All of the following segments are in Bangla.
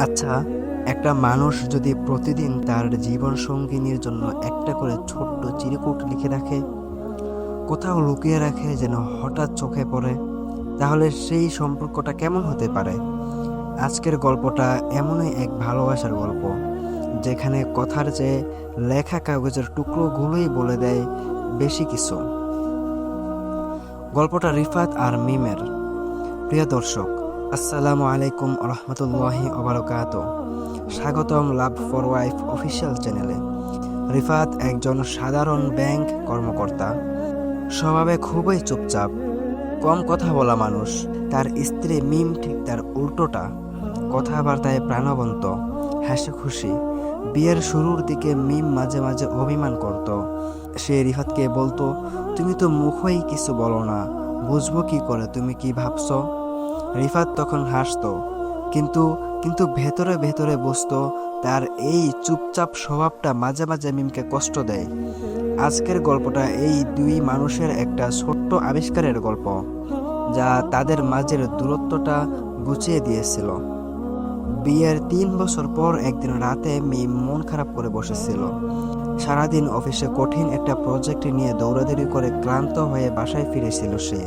আচ্ছা, একটা মানুষ যদি প্রতিদিন তার জীবন সঙ্গিনীর জন্য একটা করে ছোট্ট চিরকুট লিখে রাখে, কোথাও লুকিয়ে রাখে যেন হঠাৎ চোখে পড়ে, তাহলে সেই সম্পর্কটা কেমন হতে পারে? আজকের গল্পটা এমনই এক ভালোবাসার গল্প, যেখানে কথার চেয়ে লেখা কাগজের টুকরোগুলোই বলে দেয় বেশি কিছু। গল্পটা রিফাত আর মিমের। প্রিয় দর্শক, আসসালামু আলাইকুম রহমতুল্লাহি ওবারাকাত। স্বাগতম লাভ ফর ওয়াইফ অফিসিয়াল চ্যানেলে। রিফাত একজন সাধারণ ব্যাংক কর্মকর্তা, স্বভাবে খুবই চুপচাপ, কম কথা বলা মানুষ। তার স্ত্রী মিম ঠিক তার উল্টোটা, কথাবার্তায় প্রাণবন্ত, হাসি খুশি। বিয়ের শুরুর দিকে মিম মাঝে মাঝে অভিমান করত। সে রিফাতকে বলতো, তুমি তো মুখেই কিছু বলো না, বুঝবো কি করে তুমি কি ভাবছো? রিফাত তখন হাসতো, কিন্তু কিন্তু ভেতরে ভেতরে বুঝতো তার এই চুপচাপ স্বভাবটা মাঝে মাঝে মিমকে কষ্ট দেয়। আজকের গল্পটা এই দুই মানুষের একটা ছোট্ট আবিষ্কারের গল্প, যা তাদের মাঝের দূরত্বটা ঘুচিয়ে দিয়েছিল। বিয়ের 3 বছর পর একদিন রাতে মিম মন খারাপ করে বসেছিল। সারাদিন অফিসে কঠিন একটা প্রজেক্ট নিয়ে দৌড়াদৌড়ি করে ক্লান্ত হয়ে বাসায় ফিরেছিল সে।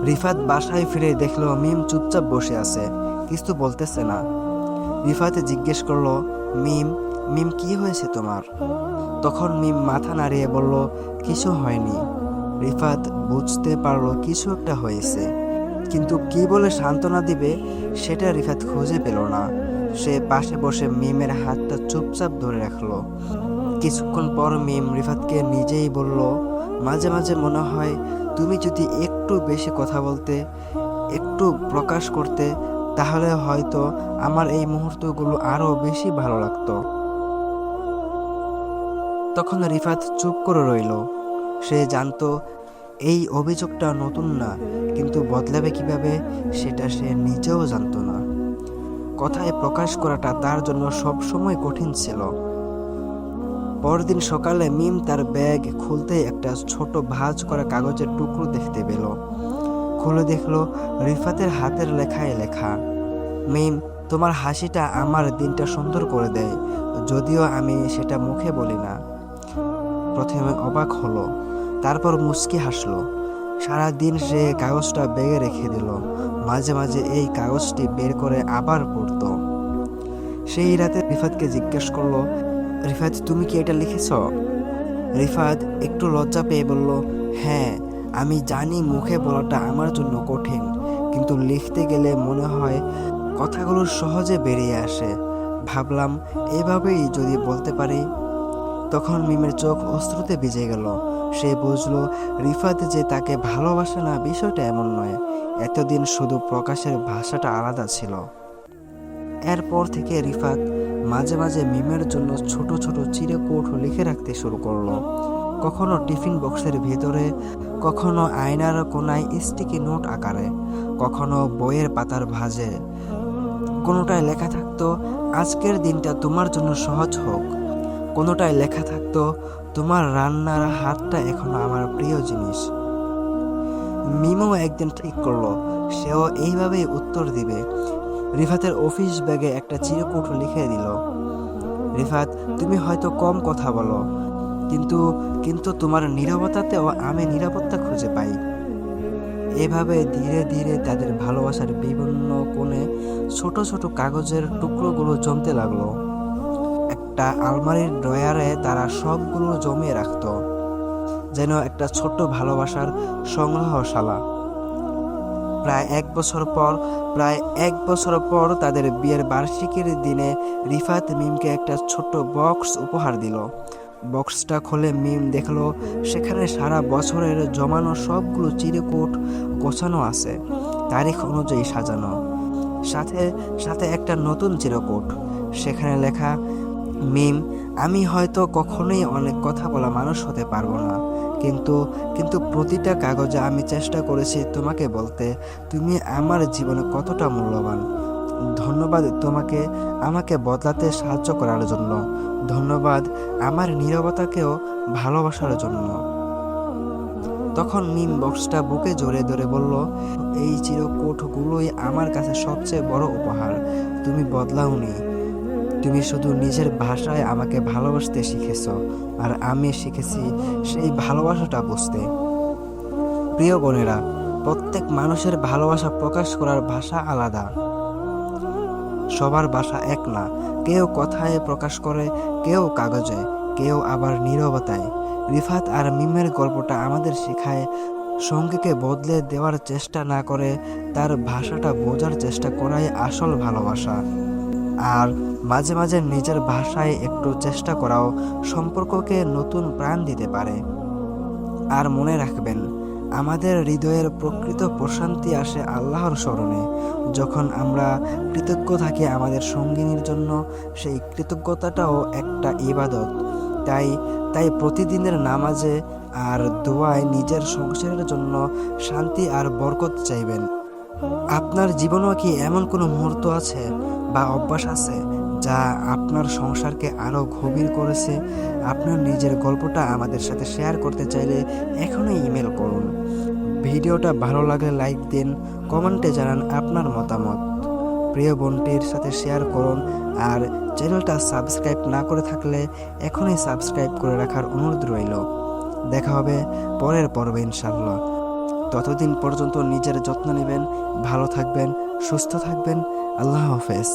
রিফাত বাসায় ফিরে দেখলো মিম চুপচাপ বসে আছে, কিছু বলতেছে না। রিফাত জিজ্ঞেস করলো, মিম মিম কি হয়েছে তোমার? তখন মিম মাথা নাড়িয়ে বলল, কিছু হয়নি। রিফাত বুঝতে পারলো কিছু একটা হয়েছে, কিন্তু কি বলে সান্ত্বনা দিবে সেটা রিফাত খুঁজে পেল না। সে পাশে বসে মিমের হাতটা চুপচাপ ধরে রাখলো। কিছুক্ষণ পর মিম রিফাতকে নিজেই বলল, মাঝে মাঝে মনে হয় তুমি যদি একটু বেশি কথা বলতে, একটু প্রকাশ করতে, তাহলে হয়তো আমার এই মুহূর্তগুলো আরো বেশি ভালো লাগতো। তখন রিফাত চুপ করে রইল। সে জানতো এই অভিযোগটা নতুন না, কিন্তু বদলাবে কিভাবে সেটা সে নিজেও জানতো না। কথায় প্রকাশ করাটা তার জন্য সবসময় কঠিন ছিল। পরদিন সকালে মিম তার ব্যাগ খুলতে একটা ছোট ভাঁজ করা কাগজের টুকরো দেখতে পেল। খুলে দেখলো রিফাতের হাতের লেখায় লেখা, মিম তোমার হাসিটা আমার দিনটা সুন্দর করে দেয়, যদিও আমি সেটা মুখে বলি না। প্রথমে অবাক হলো, তারপর মুচকি হাসলো। সারাদিন সে কাগজটা ব্যাগে রেখে দিল, মাঝে মাঝে এই কাগজটি বের করে আবার পড়তো। সেই রাতে রিফাতকে জিজ্ঞেস করলো, রিফাত তুমি কি এটা লিখেছ? রিফাত একটু লজ্জা পেয়ে বলল, হ্যাঁ, আমি জানি মুখে বলাটা আমার জন্য কঠিন, কিন্তু লিখতে গেলে মনে হয় কথাগুলো সহজে বেরিয়ে আসে। ভাবলাম এভাবেই যদি বলতে পারি। তখন মিমের চোখ অশ্রুতে ভিজে গেল। সে বুঝলো রিফাত যে তাকে ভালোবাসে না বিষয়টা এমন নয়, এতদিন শুধু প্রকাশের ভাষাটা আলাদা ছিল। এরপর থেকে রিফাত মাঝে মাঝে মিমের জন্য ছোট ছোট চিরকুট লিখে রাখতে শুরু করলো। কখনো টিফিন বক্সের ভেতরে, কখনো আয়নার কোনায় স্টিকি নোট আকারে, কখনো বইয়ের পাতার ভাঁজে। কোনোটায় লেখা থাকতো, আজকের দিনটা তোমার জন্য সহজ হোক। কোনোটায় লেখা থাকতো, তোমার রান্নার হাতটা এখনো আমার প্রিয় জিনিস। মিমও একদিন ঠিক করলো সেও এইভাবেই উত্তর দিবে। রিফাতের অফিস ব্যাগে একটা চিরকুট লিখে দিল, রিফাত তুমি হয়তো কম কথা বলো, কিন্তু কিন্তু তোমার নীরবতাতেও আমি নিরাপত্তা খুঁজে পাই। এভাবে ধীরে ধীরে তাদের ভালোবাসার বিভিন্ন কোণে ছোট ছোট কাগজের টুকরোগুলো জমতে লাগলো। একটা আলমারির ড্রয়ারে তারা সবগুলো জমিয়ে রাখতো, যেন একটা ছোট্ট ভালোবাসার সংগ্রহশালা। প্রায় এক বছর পর তাদের বিয়ের বার্ষিকীর দিনে রিফাত মিমকে একটা ছোট্ট বক্স উপহার দিল। বক্সটা খুলে মিম দেখলো সেখানে সারা বছরের জমানো সবগুলো চিরকুট গোছানো আছে, তারিখ অনুযায়ী সাজানো। সাথে সাথে একটা নতুন চিরকুট, সেখানে লেখা, মিম আমি হয়তো কখনোই অনেক কথা বলা মানুষ হতে পারবো না, কিন্তু কিন্তু প্রতিটা কাগজে আমি চেষ্টা করেছি তোমাকে বলতে তুমি আমার জীবনে কতটা মূল্যবান। ধন্যবাদ তোমাকে আমাকে বদলাতে সাহায্য করার জন্য। ধন্যবাদ আমার নীরবতাকেও ভালোবাসার জন্য। তখন মিম বক্সটা বুকে জড়িয়ে ধরে বলল, এই চিরকুটগুলোই আমার কাছে সবচেয়ে বড় উপহার। তুমি বদলাওনি, তুমি শুধু নিজের ভাষায় আমাকে ভালোবাসতে শিখেছ, আর আমি শিখেছি সেই ভালোবাসাটা বুঝতে। প্রিয় বোনেরা, প্রত্যেক মানুষের ভালোবাসা প্রকাশ করার ভাষা আলাদা। সবার ভাষা এক না, কেউ কথায় প্রকাশ করে, কেউ কাগজে, কেউ আবার নীরবতায়। রিফাত আর মিমের গল্পটা আমাদের শেখায়, সঙ্গীকে বদলে দেওয়ার চেষ্টা না করে তার ভাষাটা বোঝার চেষ্টা করাই আসল ভালোবাসা। আর মাঝে মাঝে নিজের ভাষায় একটু চেষ্টা করাও সম্পর্ককে নতুন প্রাণ দিতে পারে। আর মনে রাখবেন, আমাদের হৃদয়ের প্রকৃত প্রশান্তি আসে আল্লাহর স্মরণে। যখন আমরা কৃতজ্ঞ থাকি আমাদের সঙ্গিনীর জন্য, সেই কৃতজ্ঞতাটাও একটা ইবাদত। তাই তাই প্রতিদিনের নামাজে আর দোয়ায় নিজের সংসারের জন্য শান্তি আর বরকত চাইবেন। আপনার জীবনেও কি এমন কোনো মুহূর্ত আছে বা অভ্যাস আছে যা আপনার সংসারকে আরও গভীর করেছে? আপনার নিজের গল্পটা আমাদের সাথে শেয়ার করতে চাইলে এখনই ইমেল করুন। ভিডিওটা ভালো লাগলে লাইক দিন, কমেন্টে জানান আপনার মতামত। প্রিয় বোনটির সাথে শেয়ার করুন, আর চ্যানেলটা সাবস্ক্রাইব না করে থাকলে এখনই সাবস্ক্রাইব করে রাখার অনুরোধ রইল। দেখা হবে পরের পর্বে ইনশাআল্লাহ। ততদিন পর্যন্ত নিজের যত্ন নেবেন, ভালো থাকবেন, সুস্থ থাকবেন। আল্লাহ হাফেজ।